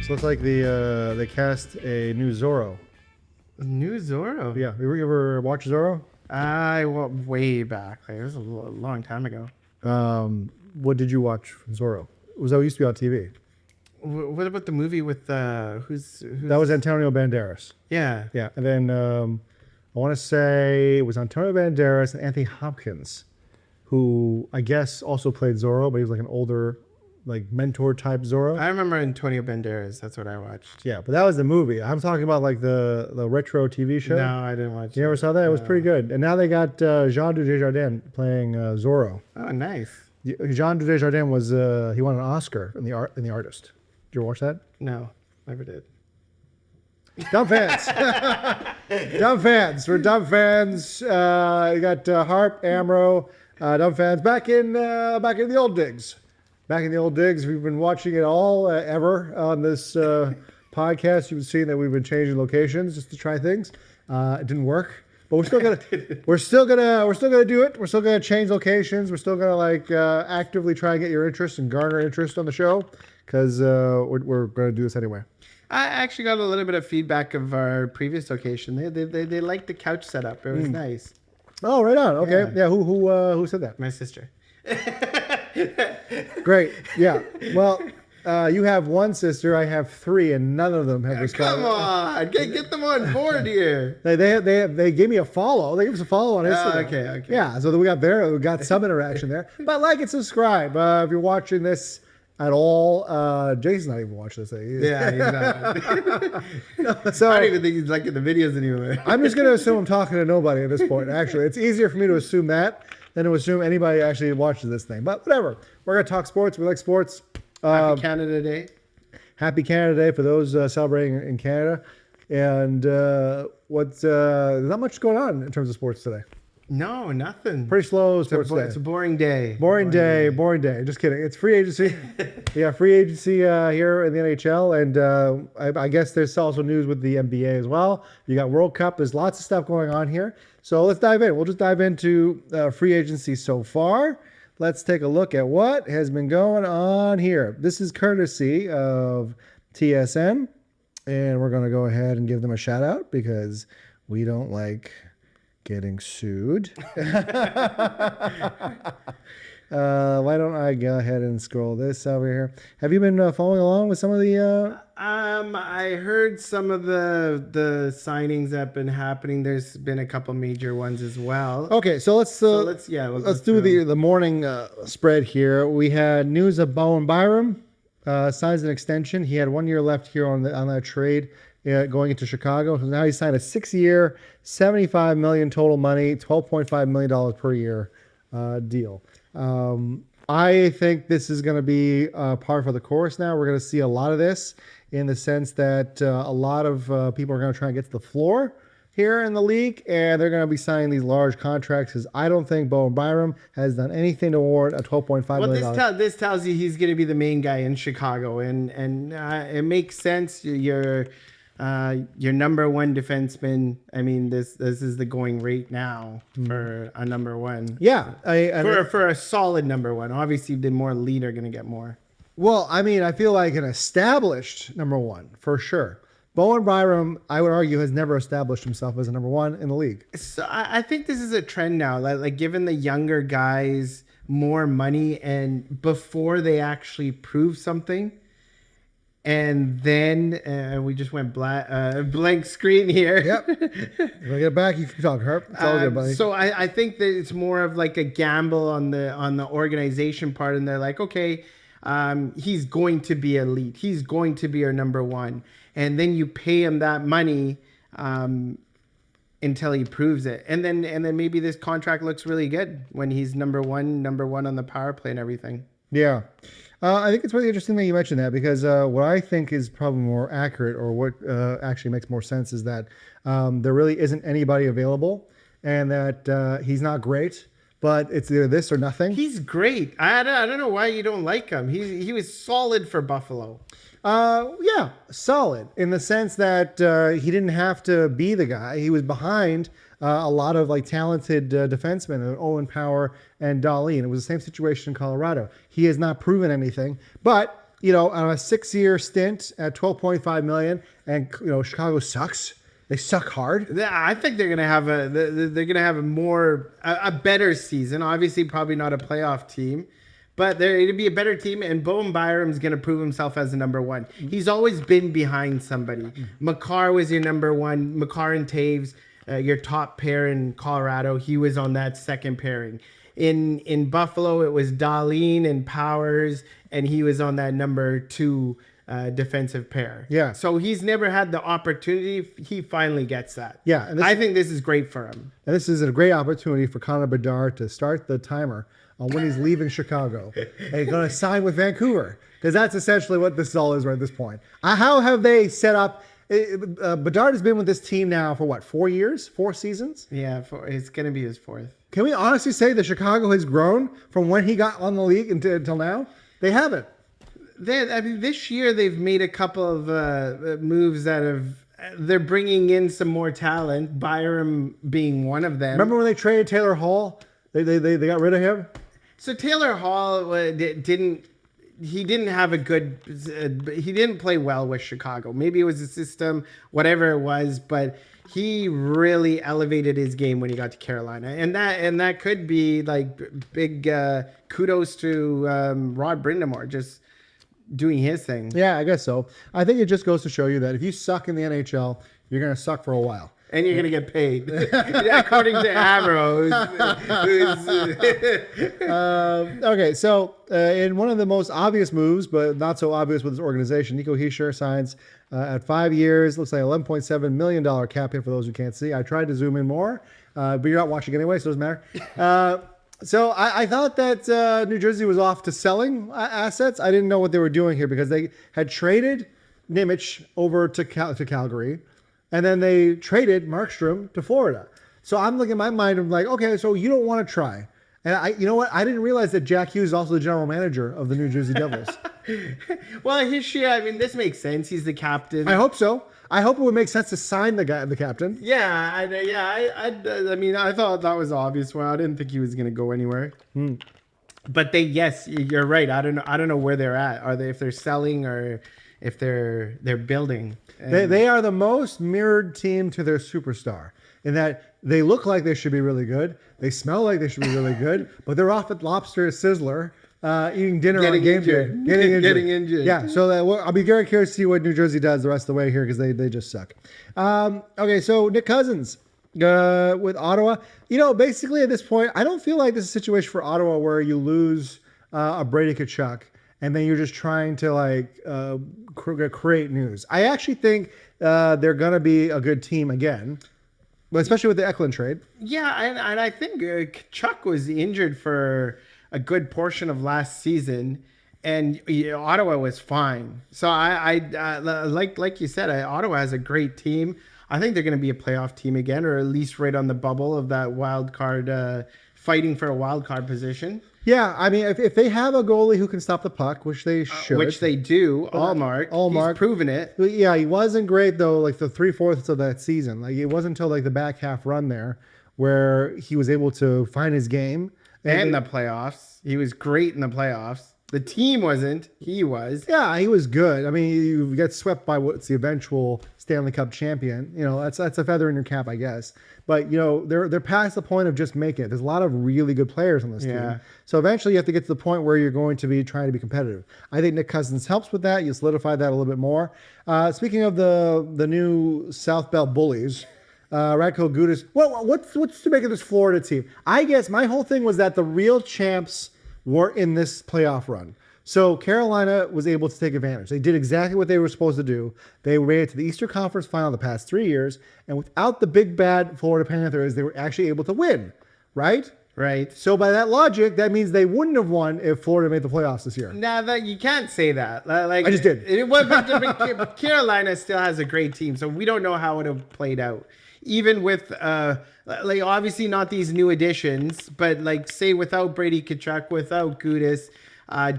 So it's like they cast a new Zorro. New Zorro? Yeah, you ever watch Zorro? Way back. Like, it was a long time ago. What did you watch from Zorro? That used to be on TV. What about the movie with who's That was Antonio Banderas. Yeah. Yeah, and then I want to say it was Antonio Banderas and Anthony Hopkins, who I guess also played Zorro, but he was like an older, like mentor type Zorro. I remember Antonio Banderas. That's what I watched. Yeah, but that was the movie. I'm talking about like the retro TV show. No, I didn't watch. You never saw that? It was pretty good. And now they got Jean Dujardin playing Zorro. Oh, nice. Jean Dujardin was he won an Oscar in the Artist. Did you ever watch that? No, never did. Dumb fans. Dumb fans. We're dumb fans. You got Harp, Amro, dumb fans back in the old digs. Back in the old digs, we've been watching it all ever on this podcast. You've seen that we've been changing locations just to try things. It didn't work, but we're still gonna do it. We're still gonna change locations. We're still gonna actively try and get your interest and garner interest on the show because we're gonna do this anyway. I actually got a little bit of feedback of our previous location. They liked the couch setup. It was nice. Oh, right on. Okay, yeah. Who said that? My sister. Great. Yeah. Well, you have one sister. I have three, and none of them have responded. Come on, get them on board here. They gave me a follow. They gave us a follow on Instagram. Okay. Yeah. So we got some interaction there. But like and subscribe if you're watching this at all. Jason's not even watching this thing. Yeah, he's not. So I don't even think he's liking the videos anymore. I'm just gonna assume I'm talking to nobody at this point. Actually, it's easier for me to assume that than to assume anybody actually watches this thing. But whatever. We're going to talk sports. We like sports. Happy Canada Day. Happy Canada Day for those celebrating in Canada. And there's not much going on in terms of sports today. No, nothing. Pretty slow sports day. It's a boring day. Boring day. Just kidding. It's free agency. Yeah, free agency here in the NHL. And I guess there's also news with the NBA as well. You got World Cup. There's lots of stuff going on here. So let's dive in. We'll just dive into free agency so far. Let's take a look at what has been going on here. This is courtesy of TSN. And we're going to go ahead and give them a shout out because we don't like getting sued. Why don't I go ahead and scroll this over here? Have you been following along with some of the... I heard some of the signings that have been happening. There's been a couple major ones as well. Okay, so let's do the morning spread here. We had news of Bowen Byram signs an extension. He had 1 year left here on that trade going into Chicago. So now he signed a 6-year, $75 million total money, $12.5 million per year deal. I think this is going to be par for the course now. We're going to see a lot of this in the sense that a lot of people are going to try and get to the floor here in the league, and they're going to be signing these large contracts because I don't think Bowen Byram has done anything to warrant a $12.5 million. This tells you he's going to be the main guy in Chicago, and it makes sense. Your number one defenseman. I mean, this is the going rate now for a number one. Yeah, for a solid number one. Obviously, the more elite are going to get more. Well, I mean, I feel like an established number one for sure. Bowen Byram, I would argue, has never established himself as a number one in the league. So I think this is a trend now. Like giving the younger guys more money and before they actually prove something. And then we just went blank screen here. Yep. When I get back, you can talk, Herb. It's all good, buddy. So I think that it's more of like a gamble on the organization part. And they're like, okay, he's going to be elite. He's going to be our number one. And then you pay him that money until he proves it. And then maybe this contract looks really good when he's number one on the power play and everything. Yeah. I think it's really interesting that you mentioned that because what I think is probably more accurate or what actually makes more sense is that there really isn't anybody available and that he's not great, but it's either this or nothing. He's great. I don't know why you don't like him. He was solid for Buffalo. Yeah, solid in the sense that he didn't have to be the guy. He was behind a lot of like talented defensemen, Owen Power and Dahlin. It was the same situation in Colorado. He has not proven anything, but on a 6-year stint at $12.5 million, and Chicago sucks. They suck hard. I think they're gonna have a better season. Obviously, probably not a playoff team, but it'll be a better team. And Bowen Byram's gonna prove himself as the number one. He's always been behind somebody. Makar was your number one. Makar and Taves, your top pair in Colorado. He was on that second pairing. In Buffalo, it was Dahlin and Powers, and he was on that number 2 defensive pair. Yeah. So he's never had the opportunity. He finally gets that. Yeah. And I think this is great for him. And this is a great opportunity for Connor Bedard to start the timer on when he's leaving Chicago and he's going to sign with Vancouver, because that's essentially what this all is right at this point. How have they set up? Bedard has been with this team now for what, 4 years, 4 seasons? Yeah, it's going to be his 4th. Can we honestly say that Chicago has grown from when he got on the league until now? They haven't. This year they've made a couple of moves they're bringing in some more talent. Byram being one of them. Remember when they traded Taylor Hall? They got rid of him. So Taylor Hall didn't have a good. He didn't play well with Chicago. Maybe it was the system, whatever it was, but he really elevated his game when he got to Carolina, and that could be like big kudos to Rod Brindamore just doing his thing. Yeah, I guess so. I think it just goes to show you that if you suck in the NHL, you're going to suck for a while. And you're going to get paid. According to Amaro. Okay, so in one of the most obvious moves, but not so obvious with this organization, Nico Hischier signs at 5 years. Looks like $11.7 million cap hit for those who can't see. I tried to zoom in more, but you're not watching anyway, so it doesn't matter. So I thought that New Jersey was off to selling assets. I didn't know what they were doing here, because they had traded Nimich over to Calgary, and then they traded Markstrom to Florida. So I'm looking in my mind, I'm like, okay, so you don't want to try. And you know what? I didn't realize that Jack Hughes is also the general manager of the New Jersey Devils. Well, this makes sense. He's the captain. I hope so. I hope it would make sense to sign the captain. Yeah, I mean, I thought that was obvious. Well, I didn't think he was going to go anywhere. But yes, you're right. I don't know where they're at. If they're selling or if they're building. They are the most mirrored team to their superstar, in that they look like they should be really good. They smell like they should be really good, but they're off at Lobster Sizzler eating dinner on game day. Getting injured. Yeah, so I'll be very curious to see what New Jersey does the rest of the way here, because they just suck. Okay, so Nick Cousins with Ottawa. Basically at this point, I don't feel like this is a situation for Ottawa where you lose a Brady Tkachuk and then you're just trying to create news. I actually think they're going to be a good team again. But especially with the Eklund trade. Yeah, and I think Chuck was injured for a good portion of last season, and Ottawa was fine. So I like you said, Ottawa has a great team. I think they're going to be a playoff team again, or at least right on the bubble of that wild card, fighting for a wild card position. Yeah, I mean, if they have a goalie who can stop the puck, which they should. Which they do, Allmark. He's proven it. Yeah, he wasn't great, though, like the 3/4 of that season. Like, it wasn't until, like, the back half run there where he was able to find his game. And the playoffs. He was great in the playoffs. The team wasn't. He was. Yeah, he was good. I mean, you get swept by what's the eventual Stanley Cup champion. That's a feather in your cap, I guess. But, they're past the point of just making it. There's a lot of really good players on this team. So eventually you have to get to the point where you're going to be trying to be competitive. I think Nick Cousins helps with that. You solidify that a little bit more. Speaking of the new South Bell Bullies, Radko Gudas. Well, what's to make of this Florida team? I guess my whole thing was that the real champs were in this playoff run. So Carolina was able to take advantage. They did exactly what they were supposed to do. They made it to the Eastern Conference Final the past 3 years, and without the big bad Florida Panthers, they were actually able to win, right? Right. So by that logic, that means they wouldn't have won if Florida made the playoffs this year. Nah, you can't say that. I just did. But Carolina still has a great team, so we don't know how it would have played out. Even with, obviously not these new additions, but say without Brady Tkachuk, without Gudas,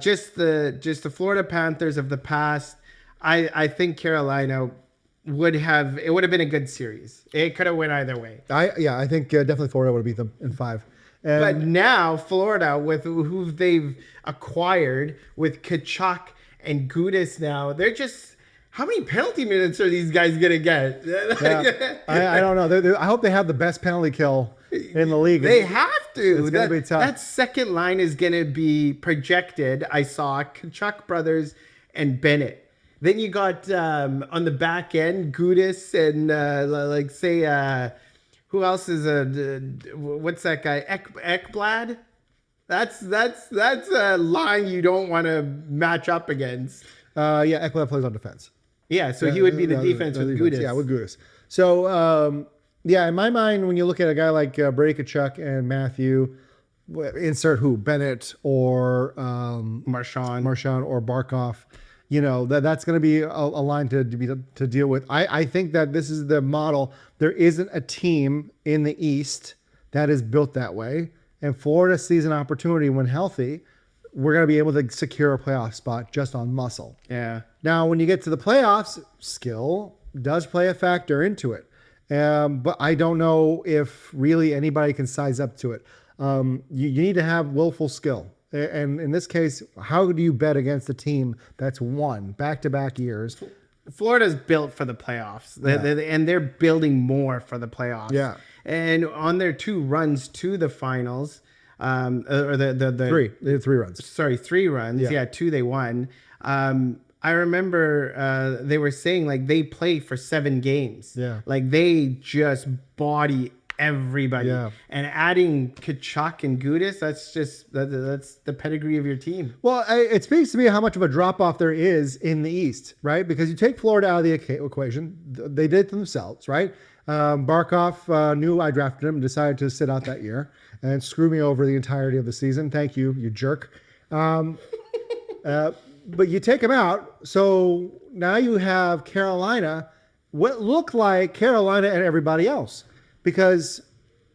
just the Florida Panthers of the past, I think Carolina would have been a good series. It could have went either way. I think definitely Florida would have beat them in 5. But now Florida, with who they've acquired with Tkachuk and Gudis now, they're just. How many penalty minutes are these guys gonna get? Yeah. I don't know. I hope they have the best penalty kill in the league. They have to. It's gonna be tough. That second line is gonna be projected. I saw Kachuk brothers and Bennett. Then you got on the back end Gudis and who else is what's that guy Ekblad? That's a line you don't want to match up against. Ekblad plays on defense. Yeah, so he would be the defense with Gudis. Yeah, with Gudis. So, in my mind, when you look at a guy like Brady Kachuk and Matthew, insert who, Bennett or Marchand or Barkov, that's going to be a line to deal with. I think that this is the model. There isn't a team in the East that is built that way, and Florida sees an opportunity when healthy. We're going to be able to secure a playoff spot just on muscle. Yeah. Now, when you get to the playoffs, skill does play a factor into it. But I don't know if really anybody can size up to it. You need to have willful skill. And in this case, how do you bet against a team that's won back-to-back years? Florida's built for the playoffs. And they're building more for the playoffs. Yeah. And on their 2 runs to the finals, or the 3. They had 3 runs. Sorry, 3 runs. Yeah, 2 they won. I remember they were saying like they play for 7 games. Yeah. Like they just body everybody. Yeah. And adding Kachuk and Gudis, that's the pedigree of your team. Well, it speaks to me how much of a drop-off there is in the East, right? Because you take Florida out of the equation. They did it themselves, right? Barkov knew I drafted him and decided to sit out that year and screw me over the entirety of the season. Thank you, you jerk. But you take him out, so now you have Carolina, what looked like Carolina and everybody else, because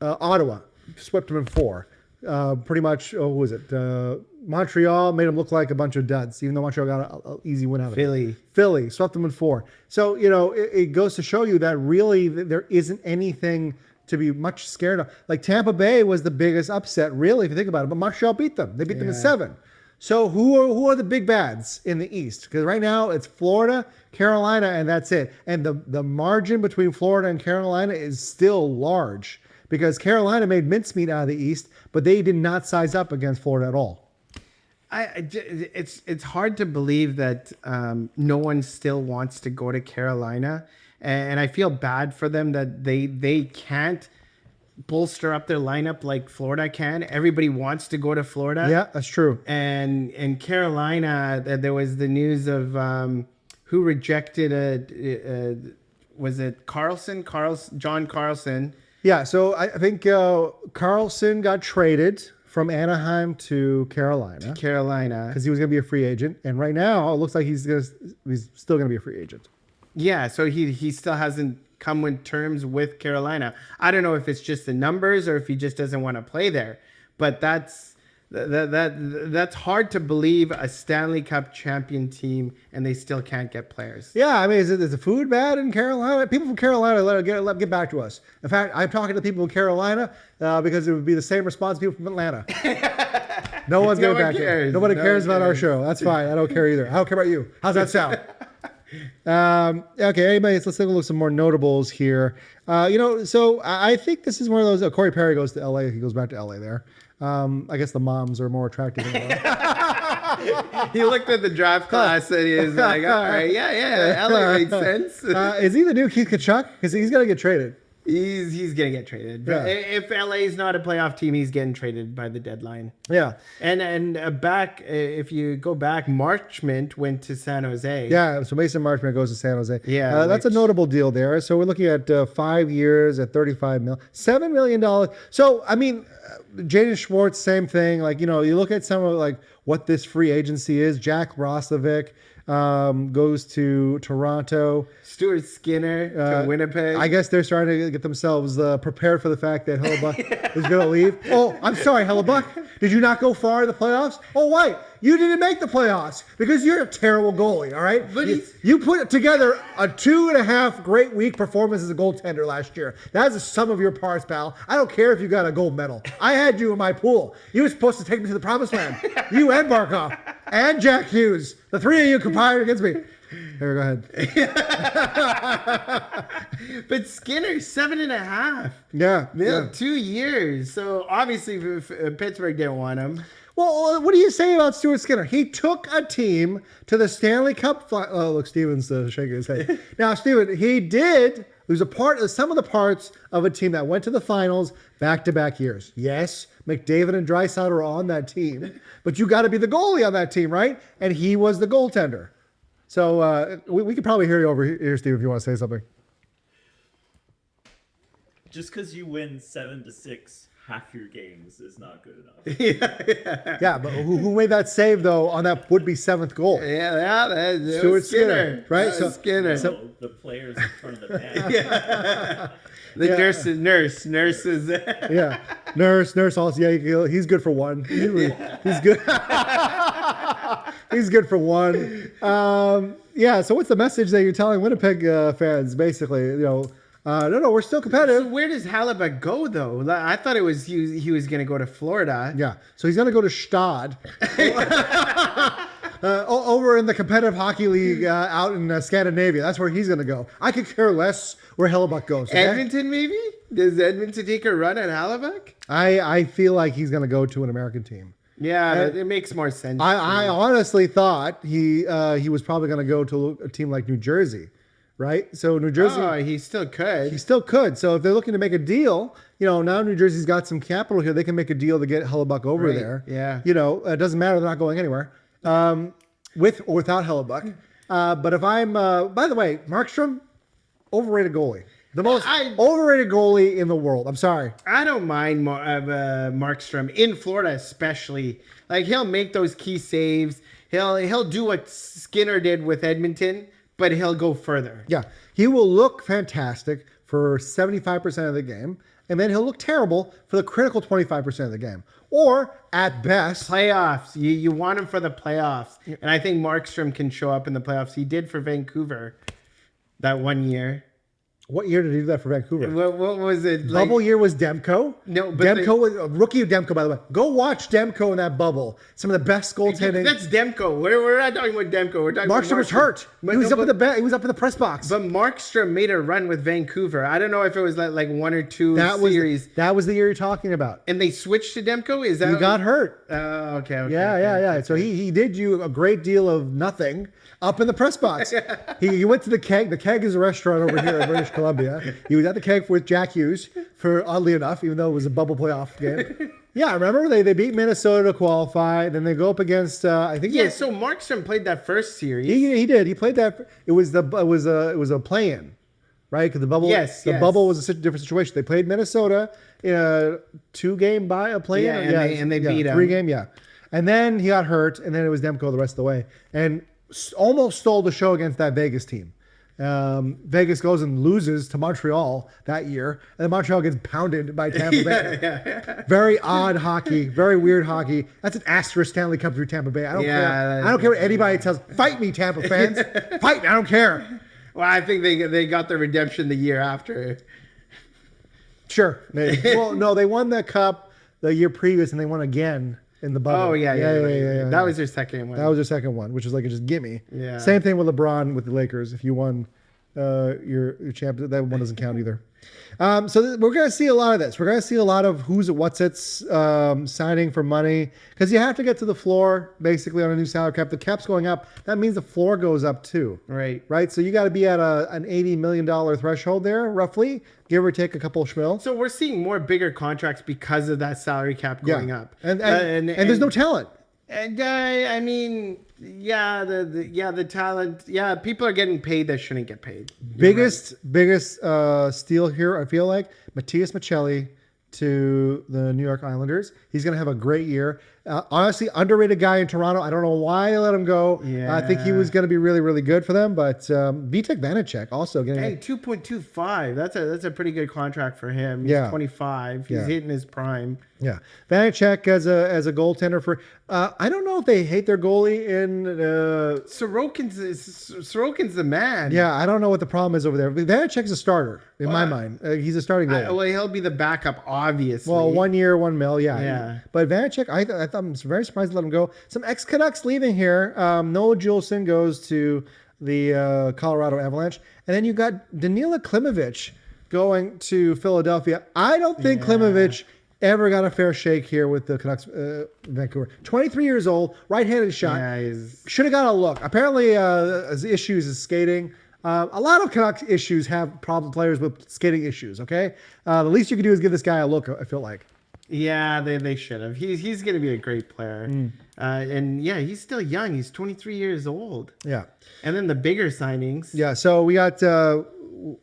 Ottawa swept them in 4. Pretty much, who was it? Montreal made them look like a bunch of duds, even though Montreal got an easy win out of it. Philly swept them in 4. So, it goes to show you that really there isn't anything to be much scared of. Like Tampa Bay was the biggest upset, really, if you think about it. But Montreal beat them. They beat them in 7. So who are the big bads in the East? Because right now it's Florida, Carolina, and that's it. And the margin between Florida and Carolina is still large because Carolina made mincemeat out of the East, but they did not size up against Florida at all. It's hard to believe that no one still wants to go to Carolina. And I feel bad for them that they can't bolster up their lineup like Florida can. Everybody wants to go to Florida. Yeah, that's true. And in Carolina, there was the news of who rejected was it John Carlson? Yeah, so I think Carlson got traded from Anaheim to Carolina. Because he was going to be a free agent. And right now, it looks like he's still going to be a free agent. Yeah, so he still hasn't come with terms with Carolina. I don't know if it's just the numbers or if he just doesn't want to play there. But that's hard to believe, a Stanley Cup champion team, and they still can't get players. Yeah, I mean, is the food bad in Carolina? People from Carolina, let get back to us. In fact, I'm talking to people in Carolina because it would be the same response people from Atlanta. No one's getting back to us. Nobody cares about our show. That's fine. I don't care either. I don't care about you. How's that sound? Okay, anyways, let's take a look at some more notables here. So I think this is one of those. Corey Perry goes to LA. He goes back to LA there. I guess the moms are more attractive than He looked at the draft class and he was like, all right, yeah, LA makes sense. Is he the new Keith Kachuk? Because he's going to get traded. He's gonna get traded. Yeah. If LA is not a playoff team, he's getting traded by the deadline. Yeah. And if you go back, Marchment went to San Jose. Yeah. So Mason Marchment goes to San Jose. Yeah. That's a notable deal there. So we're looking at 5 years at $35 million, $7 million. So I mean, Jaden Schwartz, same thing. Like you look at some of like what this free agency is. Jack Roslovic goes to Toronto. Stuart Skinner to Winnipeg. I guess they're starting to get themselves prepared for the fact that Hellebuck is going to leave. Oh, I'm sorry, Hellebuck. Did you not go far in the playoffs? Oh, why? You didn't make the playoffs because you're a terrible goalie, all right? But you put together a 2.5 great week performance as a goaltender last year. That's the sum of your parts, pal. I don't care if you got a gold medal. I had you in my pool. You were supposed to take me to the promised land. You and Barkov. and Jack Hughes. The three of you conspired against me. Here, go ahead. But Skinner, 7.5. Yeah. 2 years. So obviously Pittsburgh didn't want him. Well, what do you say about Stuart Skinner? He took a team to the Stanley Cup. Oh, look, Steven's shaking his head. Now, Steven, he was a part of some of the parts of a team that went to the finals back-to-back years. Yes, McDavid and Draisaitl are on that team, but you got to be the goalie on that team, right? And he was the goaltender. So we could probably hear you over here, Steve, if you want to say something. Just because you win 7-6 half your games is not good enough. Yeah, but who made that save, though, on that would-be seventh goal? That's Stuart Skinner, right? So Skinner. So the players in front of the net. Nurse is Yeah, nurse also. Yeah, he's good for one. He's good. He's good for one. Yeah. So what's the message that you're telling Winnipeg fans? Basically, no, we're still competitive. So where does Hellebuyck go though? I thought it was he was going to go to Florida. Yeah. So he's going to go to Stad. Over in the competitive hockey league out in Scandinavia. That's where he's going to go. I could care less where Hellebuyck goes. Okay? Edmonton, maybe? Does Edmonton take a run at Hellebuyck? I feel like he's going to go to an American team. Yeah, it makes more sense. I honestly thought he was probably going to go to a team like New Jersey, right? So New Jersey, he still could. he still could. So if they're looking to make a deal, now New Jersey's got some capital here. They can make a deal to get Hellebuyck over there. Yeah. It doesn't matter. They're not going anywhere with or without Hellebuyck. But if I'm, by the way, Markstrom, overrated goalie. The most overrated goalie in the world. I'm sorry. I don't mind Markstrom in Florida, especially. Like he'll make those key saves. He'll do what Skinner did with Edmonton, but he'll go further. Yeah, he will look fantastic for 75% of the game, and then he'll look terrible for the critical 25% of the game. Or at best, playoffs. You want him for the playoffs, and I think Markstrom can show up in the playoffs. He did for Vancouver that 1 year. What year did he do that for Vancouver? What was it? Bubble year was Demko. No, but Demko was a rookie of Demko, by the way. Go watch Demko in that bubble. Some of the best goaltending. That's Demko. We're not talking about Demko. We're talking about Markstrom was hurt. He was up in the he was up in the press box. But Markstrom made a run with Vancouver. I don't know if it was like one or two series. That was the year you're talking about. And they switched to Demko? Is that he got hurt? Okay. Yeah. So he did you a great deal of nothing up in the press box. He went to the Keg. The Keg is a restaurant over here in British Columbia. He was at the Keg with Jack Hughes for, oddly enough, even though it was a bubble playoff game. Yeah, remember they beat Minnesota to qualify. Then they go up against I think. Yeah, so Markstrom played that first series. He did. He played that. It was a play-in, right? Because the bubble. The bubble was a different situation. They played Minnesota in a 2-game play-in. And they beat them 3-game. Yeah, and then he got hurt, and then it was Demko the rest of the way, and almost stole the show against that Vegas team. Vegas goes and loses to Montreal that year, and then Montreal gets pounded by Tampa Bay. Very odd hockey, very weird hockey. That's an asterisk Stanley Cup through Tampa Bay. I don't care. I don't care what anybody tells. Fight me, Tampa fans. Fight me. I don't care. Well, I think they got the redemption the year after. Sure, maybe. Well, no, they won the cup the year previous, and they won again in the bubble. Oh, yeah. That was their second one. That was their second one, which is like a just gimme. Yeah. Same thing with LeBron with the Lakers. If you won your champion, that one doesn't count either. So we're going to see a lot of this. We're going to see a lot of who's what's it's signing for money, because you have to get to the floor basically on a new salary cap. The cap's going up. That means the floor goes up too. Right. So you got to be at an $80 million threshold there, roughly, give or take a couple of schmil. So we're seeing more bigger contracts because of that salary cap going up. And there's no talent. And I mean, the talent. Yeah, people are getting paid that shouldn't get paid. Biggest steal here, I feel like, Matthias Michelli to the New York Islanders. He's going to have a great year. Honestly, underrated guy in Toronto. I don't know why they let him go. Yeah. I think he was going to be really, really good for them. But Vitek Vanacek also getting 2.25. That's a pretty good contract for him. He's 25. He's hitting his prime. Yeah, Vanacek as a goaltender for. I don't know if they hate their goalie in. Sorokin's the man. Yeah, I don't know what the problem is over there. Vanacek's a starter in my mind. He's a starting goalie. Well, he'll be the backup, obviously. Well, 1 year, $1 million. Yeah. But Vanacek, I I'm very surprised to let him go. Some ex-Canucks leaving here. Noah Juleson goes to the Colorado Avalanche. And then you got Danila Klimovich going to Philadelphia. I don't think Klimovich ever got a fair shake here with the Canucks, Vancouver. 23 years old, right-handed shot. Yeah, should have got a look. Apparently, his issues is skating. A lot of Canucks issues have problem players with skating issues. Okay, the least you can do is give this guy a look. I feel like. Yeah, they should have. He's going to be a great player, and yeah, he's still young. He's 23 years old. Yeah, and then the bigger signings. Yeah, so we got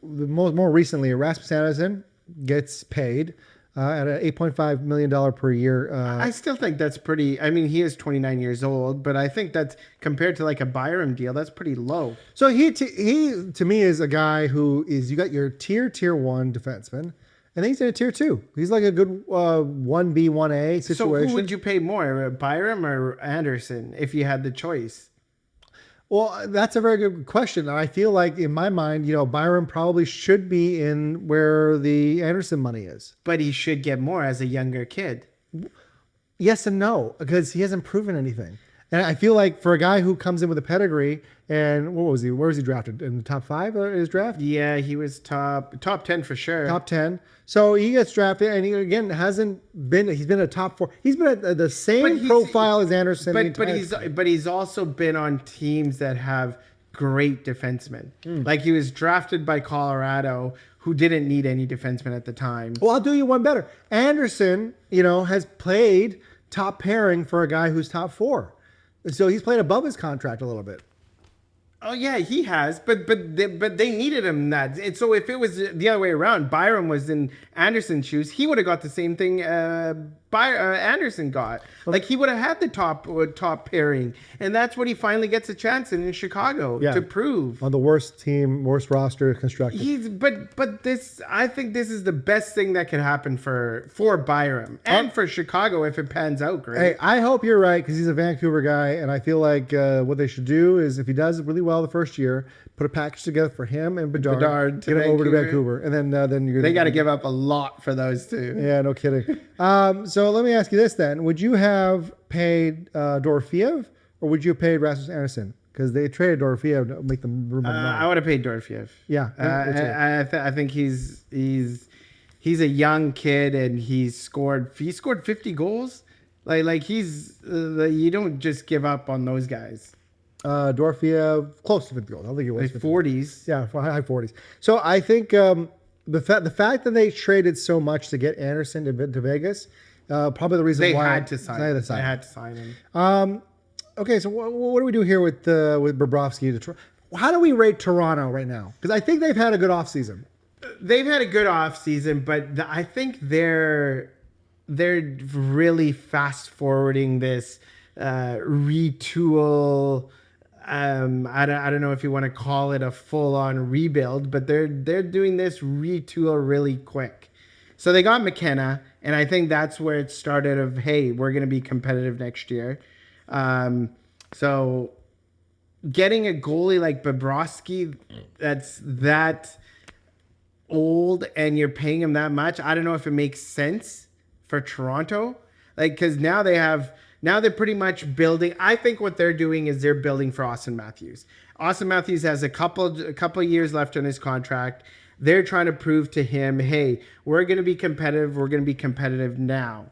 more recently, Rasmus Andersson gets paid. At an $8.5 million per year. I still think that's pretty. I mean, he is 29 years old, but I think that's compared to like a Byram deal, that's pretty low. So he to me is a guy who is, you got your tier 1 defenseman, and then he's in a tier 2. He's like a good 1B, 1A situation. So who would you pay more, Byram or Anderson, if you had the choice? Well, that's a very good question. I feel like in my mind, Byram probably should be in where the Anderson money is. But he should get more as a younger kid. Yes and no, because he hasn't proven anything. And I feel like for a guy who comes in with a pedigree, and where was he drafted? In the top 5 of his draft? Yeah, he was top 10 for sure. Top 10. So he gets drafted, and he, again, he's been a top 4. He's been at the same profile as Anderson. But he's also been on teams that have great defensemen. Like he was drafted by Colorado, who didn't need any defensemen at the time. Well, I'll do you one better. Anderson, has played top pairing for a guy who's top 4. So he's played above his contract a little bit. Oh yeah, he has, but they needed him in that. And so if it was the other way around, Byram was in Anderson's shoes, he would have got the same thing Anderson got. Like he would have had the top pairing, and that's what he finally gets a chance in Chicago to prove. On the worst team, worst roster constructed. But this, I think this is the best thing that could happen for Byram and for Chicago if it pans out great. Hey, I hope you're right, because he's a Vancouver guy, and I feel like what they should do is, if he does really well the first year, put a package together for him and Bedard get him over to Vancouver, and then they got to give up a lot for those two. Yeah, no kidding. So let me ask you this then: would you have paid Dorofeev, or would you have paid Rasmus Anderson? Because they traded Dorofeev to make them room. I would have paid Dorofeev. Yeah, I think he's a young kid, and he scored 50 goals. Like he's you don't just give up on those guys. Dorofeev close to 50 goals. I think he was 40s. Yeah, high 40s. So I think the fact that they traded so much to get Anderson to Vegas, probably the reason why they had to sign him. Okay, so what do we do here with Bobrovsky? How do we rate Toronto right now? Because I think they've had a good offseason. They've had a good offseason, but I think they're really fast forwarding this retool. I don't know if you want to call it a full-on rebuild, but they're doing this retool really quick. So they got McKenna, and I think that's where it started of, hey, we're going to be competitive next year. So getting a goalie like Bobrovsky that's that old and you're paying him that much, I don't know if it makes sense for Toronto. Like, because now they're pretty much building. I think what they're doing is they're building for Austin Matthews. Austin Matthews has a couple years left on his contract. They're trying to prove to him, hey, we're going to be competitive. We're going to be competitive now.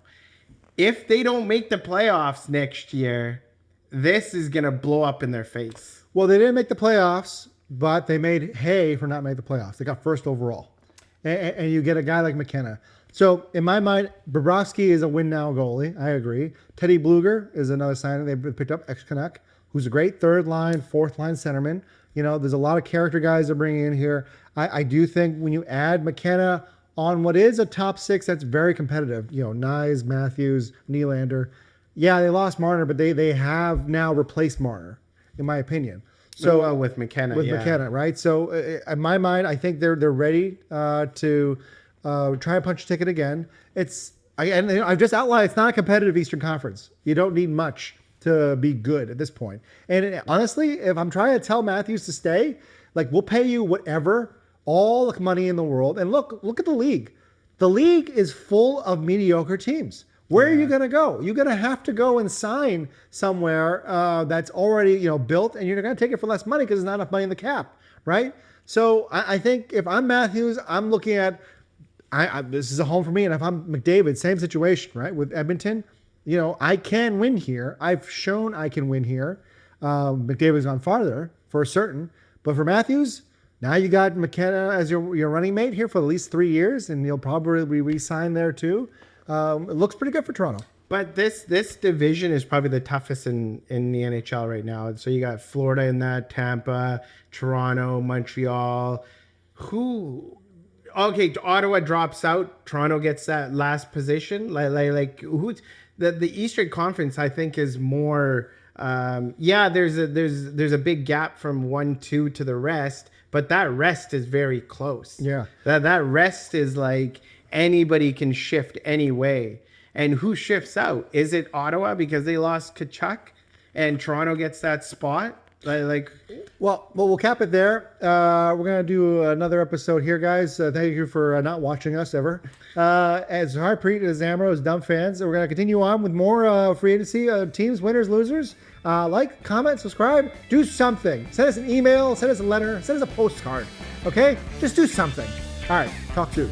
If they don't make the playoffs next year, this is going to blow up in their face. Well, they didn't make the playoffs, but they made hay for not making the playoffs. They got first overall. And you get a guy like McKenna. So in my mind, Bobrovsky is a win-now goalie. I agree. Teddy Bluger is another signing. They picked up ex-Canuck, who's a great third-line, fourth-line centerman. There's a lot of character guys they're bringing in here. I do think when you add McKenna on what is a top 6 that's very competitive, Nyes, Matthews, Nylander. Yeah, they lost Marner, but they have now replaced Marner, in my opinion. So with McKenna, McKenna, right? So in my mind, I think they're ready to try and punch a ticket again. I've just outlined it's not a competitive Eastern Conference. You don't need much to be good at this point. And honestly, if I'm trying to tell Matthews to stay, like, we'll pay you whatever, all the money in the world. And look at the league. The league is full of mediocre teams. Where are you going to go? You're going to have to go and sign somewhere that's already built, and you're going to take it for less money because there's not enough money in the cap, right? So I think if I'm Matthews, I'm looking at this is a home for me, and if I'm McDavid, same situation, right? With Edmonton, I can win here. I've shown I can win here. McDavid's gone farther for certain, but for Matthews, now you got McKenna as your running mate here for at least 3 years, and he'll probably re-sign there too. It looks pretty good for Toronto. But this division is probably the toughest in the NHL right now. So you got Florida in that, Tampa, Toronto, Montreal. Ottawa drops out. Toronto gets that last position. Like who's the Eastern Conference? I think is more. There's a big gap from 1-2 to the rest, but that rest is very close. Yeah, that rest is like anybody can shift any way. And who shifts out? Is it Ottawa because they lost Kachuk, and Toronto gets that spot? Well, we'll cap it there. We're gonna do another episode here, guys. Thank you for not watching us ever. As Harpreet and Zamro, dumb fans, we're gonna continue on with more free agency teams, winners, losers. Like, comment, subscribe, do something. Send us an email, send us a letter, send us a postcard. Okay, just do something. All right, talk soon.